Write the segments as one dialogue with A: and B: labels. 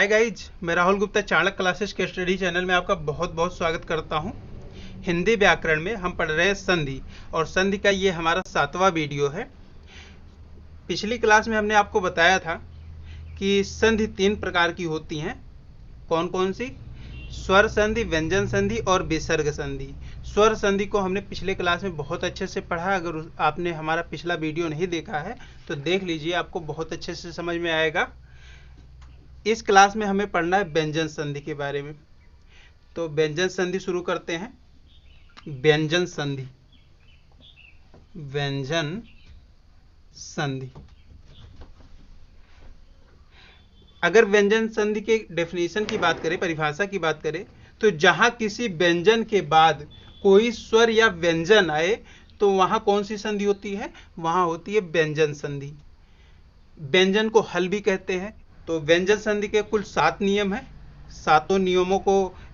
A: Hi guys, मैं Rahul Gupta Chanakya classes के study channel में आपका बहुत बहुत स्वागत करता हूं। हिंदी व्याकरण में हम पढ़ रहे हैं संधि, और संधि का ये हमारा 7वां वीडियो है। पिछली क्लास में हमने आपको बताया था कि संधि 3 प्रकार की होती हैं। कौन कौन सी? स्वर संधि, व्यंजन संधि और विसर्ग संधि। स्वर संधि को हमने पिछले क्लास में बहुत अच्छे से पढ़ा। अगर आपने हमारा पिछला वीडियो नहीं देखा है तो देख लीजिए, आपको बहुत अच्छे से समझ में आएगा। इस क्लास में हमें पढ़ना है व्यंजन संधि के बारे में। तो व्यंजन संधि शुरू करते हैं। व्यंजन संधि, व्यंजन संधि। अगर व्यंजन संधि के डेफिनेशन की बात करें, परिभाषा की बात करें, तो जहां किसी व्यंजन के बाद कोई स्वर या व्यंजन आए तो वहां कौन सी संधि होती है? वहां होती है व्यंजन संधि। व्यंजन को हल भी कहते हैं। तो व्यंजन संधि के कुल 7 नियम हैं। 7 नियमों को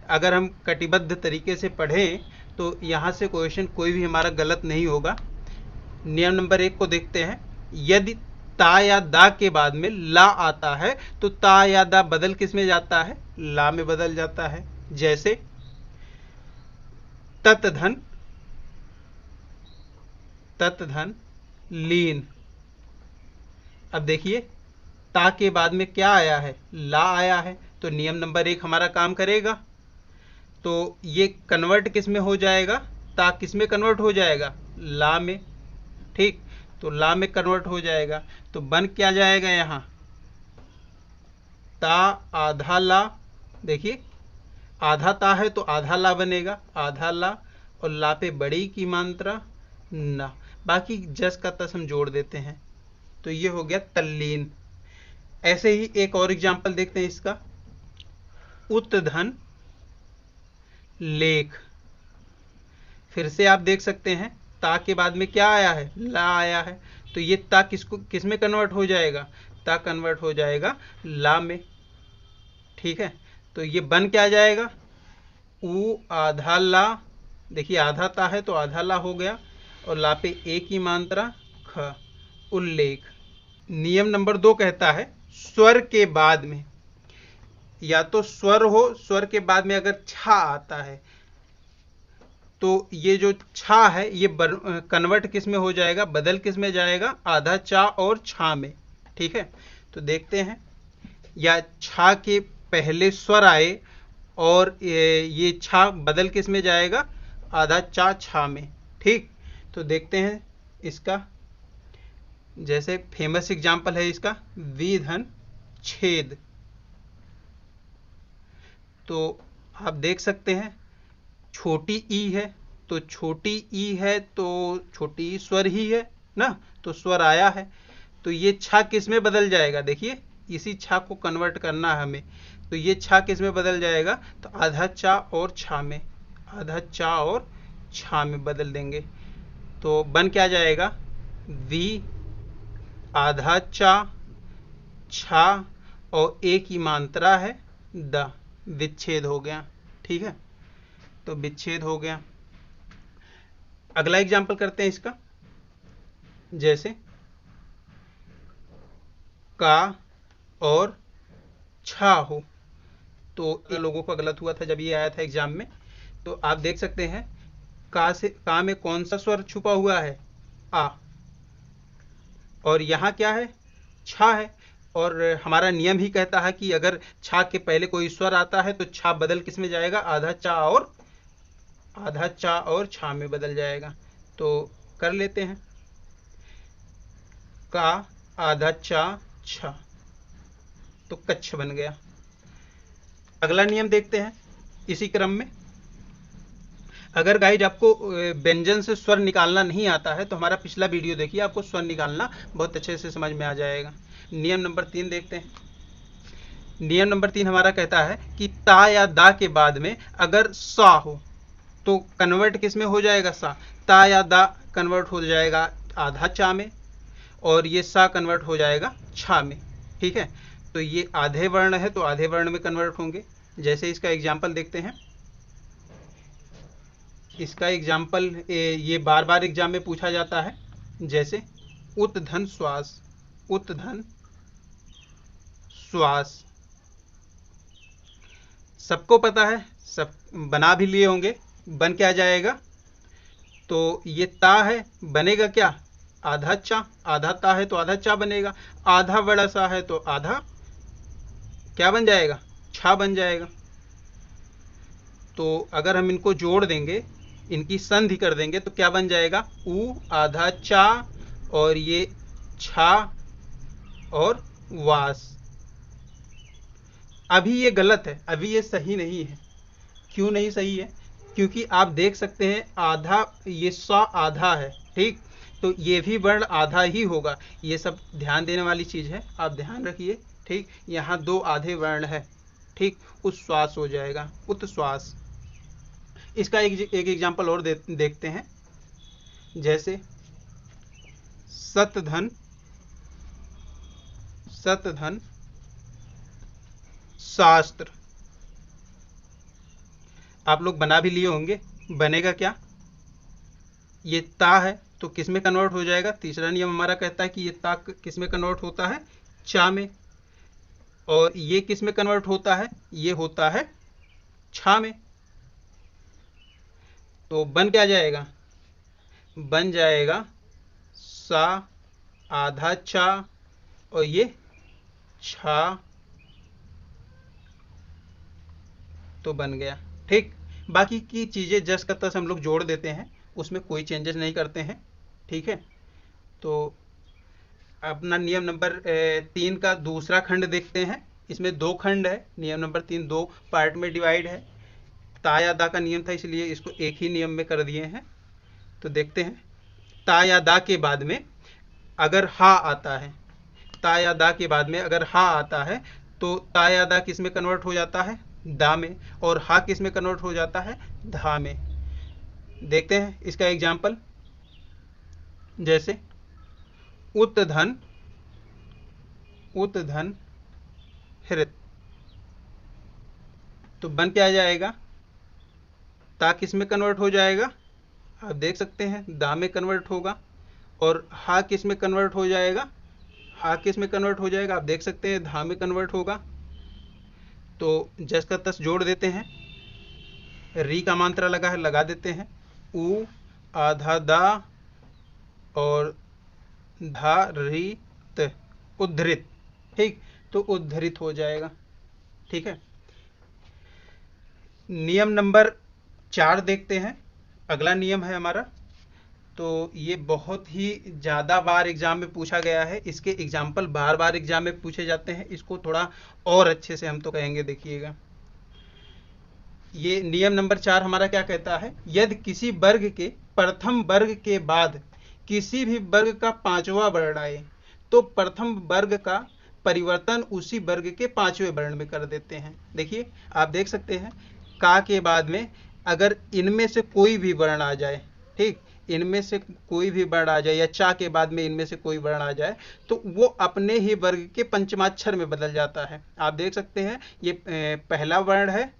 A: अगर हम कटिबद्ध तरीके से पढ़ें तो यहाँ से क्वेश्चन कोई भी हमारा गलत नहीं होगा। नियम नंबर 1 को देखते हैं। यदि ता या दा के बाद में ला आता है तो ता या दा बदल किस में जाता है? ला में बदल जाता है। जैसे तत्धन, तत्धन लीन। अब देखिए, ता के बाद में क्या आया है? ला आया है। तो नियम नंबर 1 हमारा काम करेगा। तो ये कन्वर्ट किस में हो जाएगा? ता किस में कन्वर्ट हो जाएगा? ला में। ठीक, तो ला में कन्वर्ट हो जाएगा। तो बन क्या जाएगा यहाँ? ता आधा ला। देखिए, आधा ता है तो आधा ला बनेगा, आधा ला, और ला पे बड़ी की मात्रा ना। बाकी जस का तस हम जोड़ देते हैं। तो ये हो गया तल्लीन। ऐसे ही एक और एग्जांपल देखते हैं इसका। उत्धन लेख। फिर से आप देख सकते हैं, ता के बाद में क्या आया है? ला आया है। तो ये ता किस में कन्वर्ट हो जाएगा? ता कन्वर्ट हो जाएगा ला में। ठीक है, तो ये बन क्या जाएगा? उ आधा ला। देखिए, आधा ता है तो आधा ला हो गया, और ला पे एक ही मात्रा ख, उल्लेख। नियम नंबर 2 कहता है स्वर के बाद में, या तो स्वर हो, स्वर के बाद में अगर छा आता है तो ये जो छा है ये कन्वर्ट किस में हो जाएगा? बदल किस में जाएगा? आधा चा और छा में। ठीक है, तो देखते हैं। या छा के पहले स्वर आए और ये छा बदल किस में जाएगा? आधा चा छा में। ठीक, तो देखते हैं इसका। जैसे फेमस एग्जांपल है इसका, विधन छेद। तो आप देख सकते हैं, छोटी ई है तो छोटी ई है तो छोटी ई स्वर ही है ना, तो स्वर आया है। तो ये छा किस में बदल जाएगा? देखिए, इसी छा को कन्वर्ट करना है हमें। तो ये छा किस में बदल जाएगा? तो आधा चा और छा में, आधा चा और छा में बदल देंगे। तो बन क्या जाएगा? वी आधा चा छा और एक ही मात्रा है द, विच्छेद हो गया। ठीक है, तो विच्छेद हो गया। अगला एग्जांपल करते हैं इसका। जैसे का और छा हो, तो लोगों का गलत हुआ था जब ये आया था एग्जाम में। तो आप देख सकते हैं, का में कौन सा स्वर छुपा हुआ है? आ, और यहाँ क्या है? छा है। और हमारा नियम ही कहता है कि अगर छा के पहले कोई स्वर आता है तो छा बदल किस में जाएगा? आधा चा और छा में बदल जाएगा। तो कर लेते हैं। का आधा चा छा, तो कच्छ बन गया। अगला नियम देखते हैं इसी क्रम में। अगर गाइड आपको व्यंजन से स्वर निकालना नहीं आता है तो हमारा पिछला वीडियो देखिए, आपको स्वर निकालना बहुत अच्छे से समझ में आ जाएगा। नियम नंबर 3 देखते हैं। नियम नंबर 3 हमारा कहता है कि ता या दा के बाद में अगर सा हो तो कन्वर्ट किस में हो जाएगा? सा। ता या दा कन्वर्ट हो जाएगा आधा चा में, और ये सा कन्वर्ट हो जाएगा छा में। ठीक है, तो ये आधे वर्ण है तो आधे वर्ण में कन्वर्ट होंगे। जैसे इसका एग्जाम्पल देखते हैं। इसका एग्जाम्पल ये बार बार एग्जाम में पूछा जाता है। जैसे उत्धन श्वास, उत्धन श्वास। सबको पता है, सब बना भी लिए होंगे। बन क्या जाएगा? तो ये ता है, बनेगा क्या? आधा चा। आधा ता है तो आधा चा बनेगा। आधा बड़ा सा है तो आधा क्या बन जाएगा? छा बन जाएगा। तो अगर हम इनको जोड़ देंगे, इनकी संधि कर देंगे तो क्या बन जाएगा? ऊ आधा चा और ये छा और वास। अभी ये गलत है, अभी ये सही नहीं है। क्यों नहीं सही है? क्योंकि आप देख सकते हैं आधा, ये सा आधा है, ठीक, तो ये भी वर्ण आधा ही होगा। ये सब ध्यान देने वाली चीज है, आप ध्यान रखिए, ठीक। यहाँ दो आधे वर्ण है, ठीक, उच्छ्वास हो जाएगा, उत्श्वास। इसका एक एग्जाम्पल और देखते हैं, जैसे सतधन, सतधन शास्त्र। आप लोग बना भी लिए होंगे। बनेगा क्या? ये ता है तो किस में कन्वर्ट हो जाएगा? तीसरा नियम हमारा कहता है कि ये ता किस में कन्वर्ट होता है? चा में। और ये किस में कन्वर्ट होता है? ये होता है छा में। तो बन क्या जाएगा? बन जाएगा सा आधा चा और ये छा, तो बन गया, ठीक। बाकी की चीजें जस का तस हम लोग जोड़ देते हैं, उसमें कोई चेंजेस नहीं करते हैं, ठीक है। तो अपना नियम नंबर 3 का दूसरा खंड देखते हैं। इसमें दो खंड है। नियम नंबर 3 दो पार्ट में डिवाइड है। ता या दा का नियम था, इसलिए इसको एक ही नियम में कर दिए हैं। तो देखते हैं, ता या दा के बाद में अगर हा आता है, ता या दा के बाद में अगर हा आता है, तो ता या दा किस में कन्वर्ट हो जाता है? दा में। और हा किस में कन्वर्ट हो जाता है? धा में। देखते हैं इसका एग्जाम्पल, जैसे उत्धन, उत्धन हृत। तो बन क्या जाएगा? ता किस में कन्वर्ट हो जाएगा? आप देख सकते हैं दा में कन्वर्ट होगा। और हा किस में कन्वर्ट हो जाएगा? हा किस में कन्वर्ट हो जाएगा? आप देख सकते हैं धा में कन्वर्ट होगा। तो जस का तस जोड़ देते हैं, री का मात्रा लगा है, लगा देते हैं। उ आधा दा और धा री त, उद्धृत, ठीक। तो उद्धृत हो जाएगा, ठीक है। नियम नंबर 4 देखते हैं। अगला नियम है हमारा, तो ये बहुत ही ज़्यादा बार एग्जाम में पूछा गया है। इसके एग्जाम्पल बार बार एग्जाम में पूछे जाते हैं। इसको थोड़ा और अच्छे से हम तो कहेंगे, देखिएगा। ये नियम नंबर 4 हमारा क्या कहता है? यदि किसी वर्ग के प्रथम वर्ग के बाद किसी भी वर्ग का पांचवा वर्ण आए, तो प्रथम वर्ग का परिवर्तन उसी वर्ग के पांचवें वर्ण में कर देते हैं। देखिए, आप देख सकते हैं का के बाद में अगर इनमें से कोई भी वर्ण आ जाए, ठीक, इनमें से कोई भी वर्ण आ जाए, या चा के बाद में इनमें से कोई वर्ण आ जाए, तो वो अपने ही वर्ग के पंचमाक्षर में बदल जाता है। आप देख सकते हैं ये पहला वर्ण है,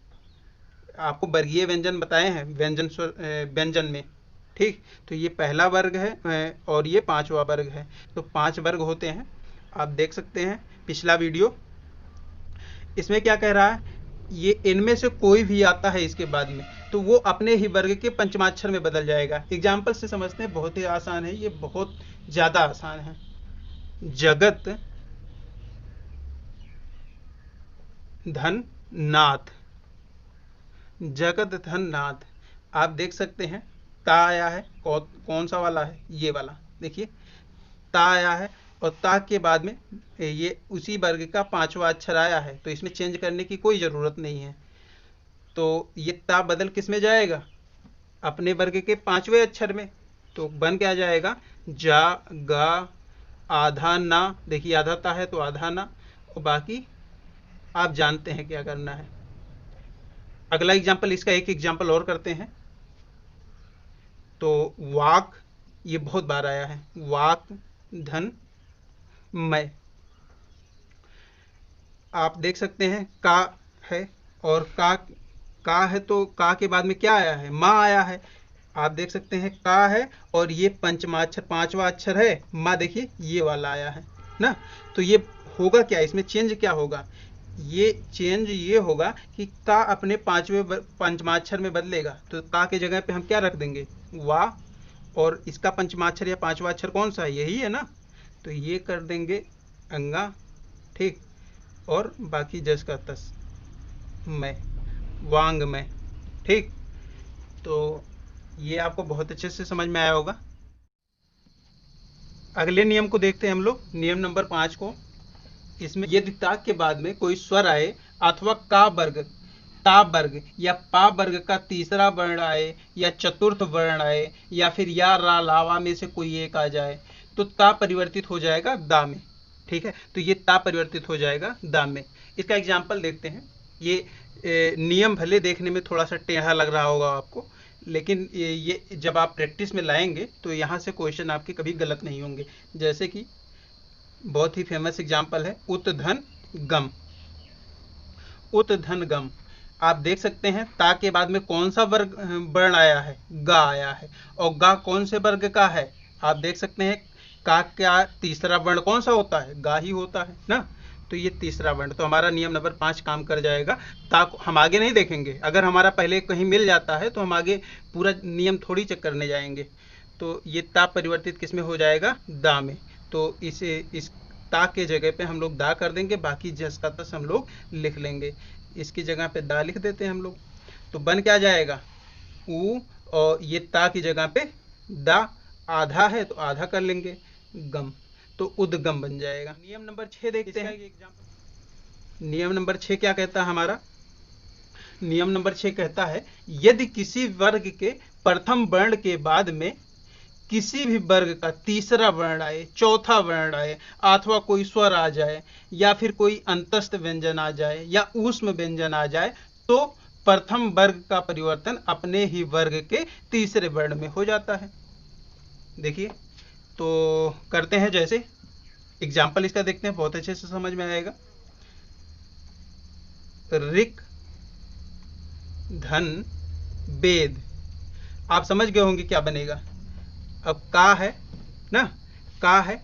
A: आपको वर्गीय व्यंजन बताए हैं व्यंजन में, ठीक। तो ये पहला वर्ग है और ये पांचवा वर्ग है। तो 5 वर्ग होते हैं। आप देख सकते हैं पिछला वीडियो। इसमें क्या कह रहा है? ये इनमें से कोई भी आता है इसके बाद में, तो वो अपने ही वर्ग के पंचमाक्षर में बदल जाएगा। एग्जाम्पल से समझते हैं, बहुत ही आसान है, ये बहुत ज्यादा आसान है। जगत धन नाथ, जगत धन नाथ। आप देख सकते हैं ता आया है, कौन सा वाला है? ये वाला, देखिए ता आया है और ता के बाद में ये उसी वर्ग का पांचवा अक्षर आया है, तो इसमें चेंज करने की कोई जरूरत नहीं है। तो ये ता बदल किस में जाएगा? अपने वर्ग के पांचवें अक्षर में। तो बन क्या जाएगा? जा गा आधा ना। देखिए आधा ता है तो आधा ना, और बाकी आप जानते हैं क्या करना है। अगला एग्जाम्पल, इसका एक एग्जाम्पल और करते हैं। तो वाक, ये बहुत बार आया है, वाक धन मैं। आप देख सकते हैं का है और का है, तो का के बाद में क्या आया है? माँ आया है। आप देख सकते हैं का है और ये पंचमाक्षर पांचवा अक्षर है माँ, देखिए ये वाला आया है ना। तो ये होगा क्या? इसमें चेंज क्या होगा? ये चेंज ये होगा कि का अपने पंचमाक्षर में बदलेगा, तो का के जगह पे हम क्या रख देंगे, वा, और इसका पंचमाक्षर या पांचवा अक्षर कौन सा है, यही है ना, तो ये कर देंगे अंगा, ठीक, और बाकी जस का तस, मैं, वांग में, ठीक। तो ये आपको बहुत अच्छे से समझ में आया होगा। अगले नियम को देखते हैं हम लोग, नियम नंबर 5 को। इसमें यदि ता के बाद में कोई स्वर आए अथवा का वर्ग, ता वर्ग या पा वर्ग का तीसरा वर्ण आए या चतुर्थ वर्ण आए या फिर या रा लावा में से कोई एक आ जाए, तो ता परिवर्तित हो जाएगा दा में, ठीक है। तो ये ता परिवर्तित हो जाएगा दा में। इसका एग्जाम्पल देखते हैं। ये नियम भले देखने में थोड़ा सा टेढ़ा लग रहा होगा आपको, लेकिन ये जब आप प्रैक्टिस में लाएंगे तो यहाँ से क्वेश्चन आपके कभी गलत नहीं होंगे। जैसे कि बहुत ही फेमस एग्जाम्पल है उत धन गम। उत धन गम, आप देख सकते हैं ता के बाद में कौन सा वर्ग वर्ण आया है, गा आया है, और गा कौन से वर्ग का है, आप देख सकते हैं का क्या तीसरा वर्ण कौन सा होता है, गा ही होता है ना। तो ये तीसरा वर्ण, तो हमारा नियम नंबर 5 काम कर जाएगा। ता हम आगे नहीं देखेंगे, अगर हमारा पहले कहीं मिल जाता है तो हम आगे पूरा नियम थोड़ी चेक करने जाएंगे। तो ये ता परिवर्तित किस में हो जाएगा, दा में। तो इस ता के जगह पे हम लोग दा कर देंगे, बाकी जस का तस हम लोग लिख लेंगे। इसकी जगह पे दा लिख देते हैं हम लोग, तो बन क्या जाएगा ऊ, और ये ता की जगह पे दा, आधा है तो आधा कर लेंगे गम, तो उद्गम बन जाएगा। नियम नंबर 6 देखते हैं। नियम नंबर 6 क्या कहता है हमारा, नियम नंबर 6 कहता है यदि किसी वर्ग के प्रथम वर्ण के बाद में किसी भी वर्ग का तीसरा वर्ण आए, चौथा वर्ण आए, अथवा कोई स्वर आ जाए या फिर कोई अंतस्थ व्यंजन आ जाए या ऊष्म व्यंजन आ जाए, तो प्रथम वर्ग का परिवर्तन अपने ही वर्ग के तीसरे वर्ण में हो जाता है। देखिए, तो करते हैं, जैसे एग्जाम्पल इसका देखते हैं, बहुत अच्छे से समझ में आएगा। ऋक धन वेद, आप समझ गए होंगे क्या बनेगा। अब का है ना, का है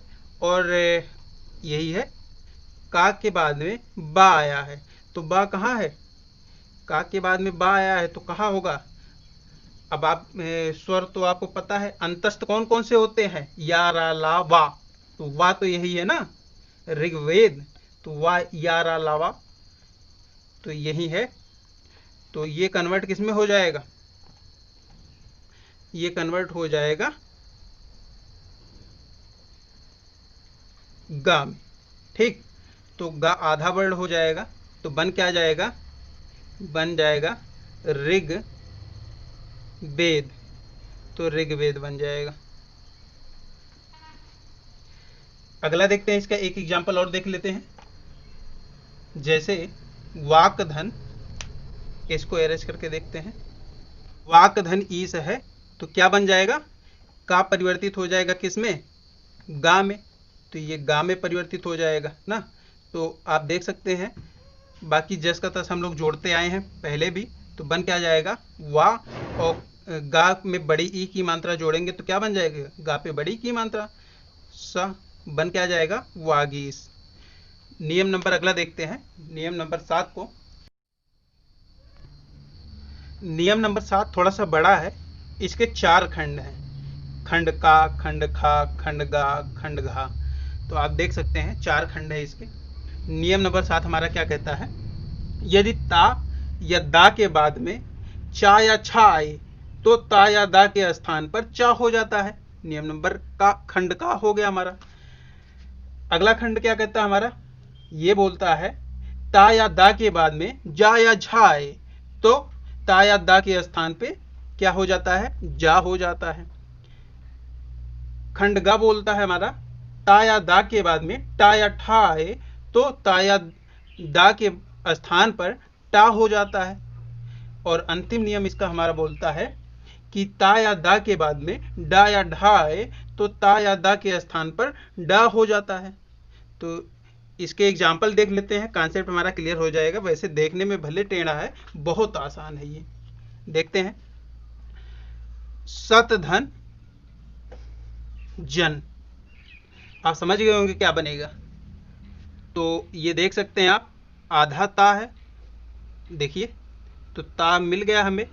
A: और यही है, का के बाद में बा आया है, तो बा कहाँ है, का के बाद में बा आया है तो कहाँ होगा। अब आप स्वर तो आपको पता है, अंतस्थ कौन कौन से होते हैं, या रा ला वा, तो वा तो यही है ना ऋग्वेद, तो वा या रा ला वा तो यही है। तो ये कन्वर्ट किस में हो जाएगा, ये कन्वर्ट हो जाएगा गा में, ठीक। तो गा आधा वर्ण हो जाएगा, तो बन क्या जाएगा, बन जाएगा ऋग वेद, तो ऋग्वेद बन जाएगा। अगला देखते हैं, इसका एक एग्जांपल और देख लेते हैं। जैसे वाक धन, इसको एरेज करके देखते हैं। वाक धन ईस है, तो क्या बन जाएगा, का परिवर्तित हो जाएगा किसमें, गा में, तो ये गा में परिवर्तित हो जाएगा ना। तो आप देख सकते हैं, बाकी जस का तस हम लोग जोड़ते आए हैं पहले भी, तो बन क्या जाएगा वा, और गा में बड़ी ई की मात्रा जोड़ेंगे तो क्या बन जाएगा, गा पे बड़ी की मात्रा सा, बन क्या जाएगा वागीस। नियम नंबर अगला देखते हैं, नियम नंबर 7 को। नियम नंबर 7 थोड़ा सा बड़ा है, इसके 4 खंड हैं, खंड का, खंड खा, खंड गा, खंड घा, तो आप देख सकते हैं 4 खंड है इसके। नियम नंबर 7 हमारा क्या कहता है, यदि ता या दा के बाद में चा या छा आए तो ता या दा के स्थान पर चा हो जाता है। नियम नंबर का खंड का हो गया हमारा। अगला खंड क्या कहता है हमारा, ये बोलता है ता या दा के बाद में जा या झा आए तो ता या दा के स्थान पे क्या हो जाता है, जा हो जाता है। खंड गा बोलता है हमारा ता या दा के बाद में टा या ठा आए तो ता या दा के स्थान पर टा हो जाता है। और अंतिम नियम इसका हमारा बोलता है कि ता या दा के बाद में डा या ढा आए तो ता या दा के स्थान पर डा हो जाता है। तो इसके एग्जाम्पल देख लेते हैं, कॉन्सेप्ट हमारा क्लियर हो जाएगा। वैसे देखने में भले टेढ़ा है, बहुत आसान है ये। देखते हैं, सत धन जन, आप समझ गए होंगे क्या बनेगा। तो ये देख सकते हैं आप, आधा ता है, देखिए तो ता मिल गया हमें,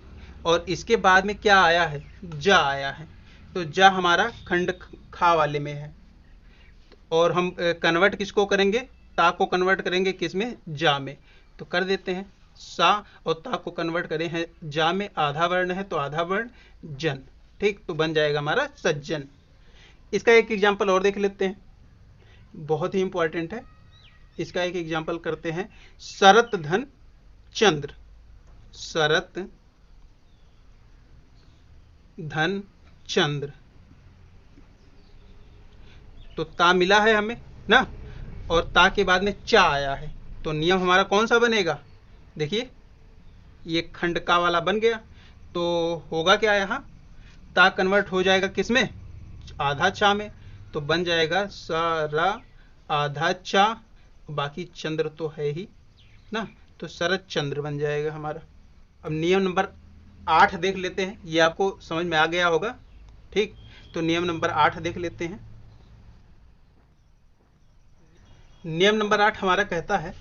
A: और इसके बाद में क्या आया है, जा आया है, तो जा हमारा खंड खा वाले में है, और हम कन्वर्ट किसको करेंगे, ता को कन्वर्ट करेंगे किस में, जा में, तो कर देते हैं। सा और ता को कन्वर्ट करें हैं जा में, आधा वर्ण है तो आधा वर्ण जन, ठीक, तो बन जाएगा हमारा सज्जन। इसका एक एग्जाम्पल और देख लेते हैं, बहुत ही इंपॉर्टेंट है। इसका एक एग्जाम्पल करते हैं, शरत धन चंद्र, शरत धन चंद्र, तो ता मिला है हमें ना, और ता के बाद में चा आया है, तो नियम हमारा कौन सा बनेगा, देखिए ये खंड का वाला बन गया, तो होगा क्या, यहाँ ता कन्वर्ट हो जाएगा किसमें, आधा चा में, तो बन जाएगा सारा आधा चा, बाकी चंद्र तो है ही ना, तो शरद चंद्र बन जाएगा हमारा। अब नियम नंबर 8 देख लेते हैं, ये आपको समझ में आ गया होगा, ठीक, तो नियम नंबर 8 देख लेते हैं। नियम नंबर 8 हमारा कहता है,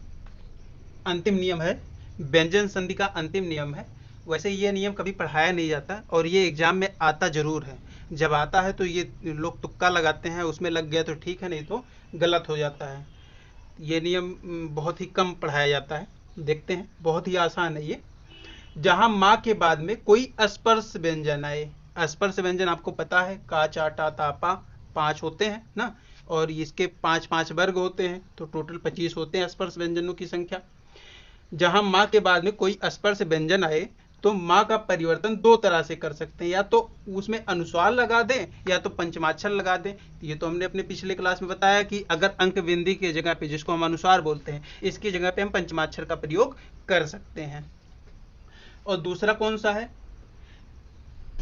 A: अंतिम नियम है, व्यंजन संधि का अंतिम नियम है। वैसे ये नियम कभी पढ़ाया नहीं जाता, और ये एग्जाम में आता जरूर है, जब आता है तो ये लोग तुक्का लगाते हैं, उसमें लग गया तो ठीक है, नहीं तो गलत हो जाता है। ये नियम बहुत ही कम पढ़ाया जाता है, देखते हैं, बहुत ही आसान है ये। जहां माँ के बाद में कोई स्पर्श व्यंजन आए, स्पर्श व्यंजन आपको पता है, का चा टा ता पा 5 होते हैं ना, और इसके 5-5 वर्ग होते हैं, तो टोटल 25 होते हैं स्पर्श व्यंजनों की संख्या। जहां माँ के बाद में कोई स्पर्श व्यंजन आए तो माँ का परिवर्तन 2 तरह से कर सकते हैं, या तो उसमें अनुस्वार लगा दें या तो पंचमाक्षर लगा दें। ये तो हमने अपने पिछले क्लास में बताया कि अगर अंक बिंदी की जगह पे, जिसको हम अनुस्वार बोलते हैं, इसकी जगह पे हम पंचमाक्षर का प्रयोग कर सकते हैं। और दूसरा कौन सा है,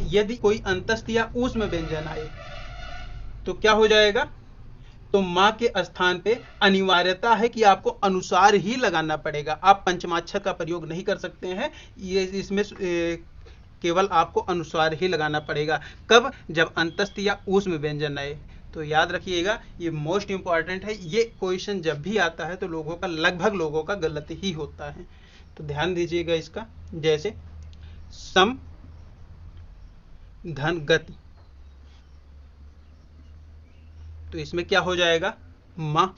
A: यदि कोई अंतस्थ या ऊष्म व्यंजन आए तो क्या हो जाएगा, तो माँ के स्थान पे अनिवार्यता है कि आपको अनुसार ही लगाना पड़ेगा, आप पंचमाक्षर का प्रयोग नहीं कर सकते हैं, ये इसमें केवल आपको अनुसार ही लगाना पड़ेगा। कब, जब अंतस्थ या ऊष्म व्यंजन आए, तो याद रखिएगा ये मोस्ट इंपॉर्टेंट है। ये क्वेश्चन जब भी आता है तो लोगों का, लगभग लोगों का गलत ही होता है, तो ध्यान दीजिएगा इसका। जैसे सम धन गति, तो इसमें क्या हो जाएगा, माँ,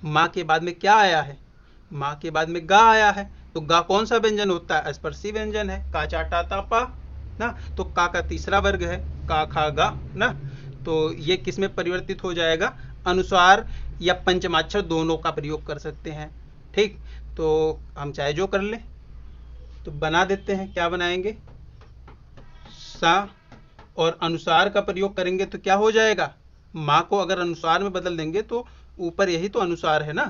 A: माँ के बाद में क्या आया है, माँ के बाद में गा आया है, तो गा कौन सा व्यंजन होता है, स्पर्शी व्यंजन है, का चा टा ता पा ना, तो का तीसरा वर्ग है, का खा गा ना, तो ये किस में परिवर्तित हो जाएगा, अनुस्वार या पंचमाक्षर दोनों का प्रयोग कर सकते हैं, ठीक। तो हम चाहे जो कर लें, तो बना देते हैं, क्या बनाएंगे, सा और अनुसार का प्रयोग करेंगे तो क्या हो जाएगा, माँ को अगर अनुसार में बदल देंगे तो ऊपर यही तो अनुसार है ना,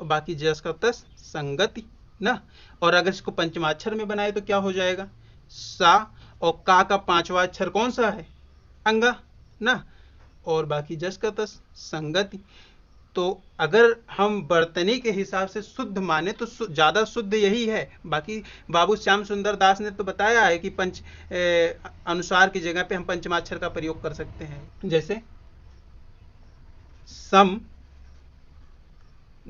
A: और बाकी जस का तस संगति ना, और अगर इसको पंचमाक्षर में बनाए तो क्या हो जाएगा, सा और का 5वां अक्षर कौन सा है, अंगा ना, और बाकी जस का तस संगति। तो अगर हम वर्तनी के हिसाब से शुद्ध माने तो ज्यादा शुद्ध यही है। बाकी बाबू श्याम सुंदर दास ने तो बताया है कि अनुसार की जगह पे हम पंचमाक्षर का प्रयोग कर सकते हैं, जैसे सम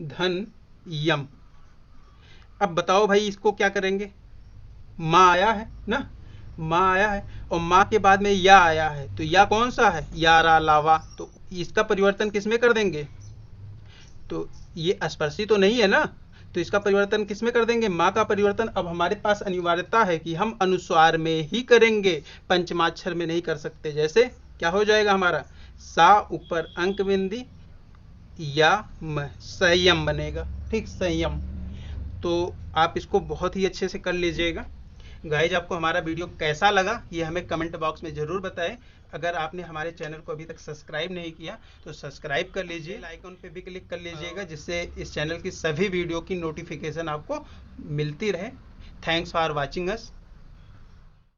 A: धन यम। अब बताओ भाई इसको क्या करेंगे, माँ आया है ना, माँ आया है और माँ के बाद में या आया है, तो या कौन सा है, या रा लावा, तो इसका परिवर्तन किसमें कर देंगे, तो ये स्पर्शी तो नहीं है ना, तो इसका परिवर्तन किसमें कर देंगे, माँ का परिवर्तन। अब हमारे पास अनिवार्यता है कि हम अनुस्वार में ही करेंगे, पंचमाक्षर में नहीं कर सकते। जैसे क्या हो जाएगा हमारा, सा ऊपर अंक बिंदी या म, संयम बनेगा, ठीक, संयम। तो आप इसको बहुत ही अच्छे से कर लीजिएगा। गाइज आपको हमारा वीडियो कैसा लगा ये हमें कमेंट बॉक्स में ज़रूर बताएं। अगर आपने हमारे चैनल को अभी तक सब्सक्राइब नहीं किया तो सब्सक्राइब कर लीजिए, आइकन पे भी क्लिक कर लीजिएगा, जिससे इस चैनल की सभी वीडियो की नोटिफिकेशन आपको मिलती रहे। Thanks for watching us.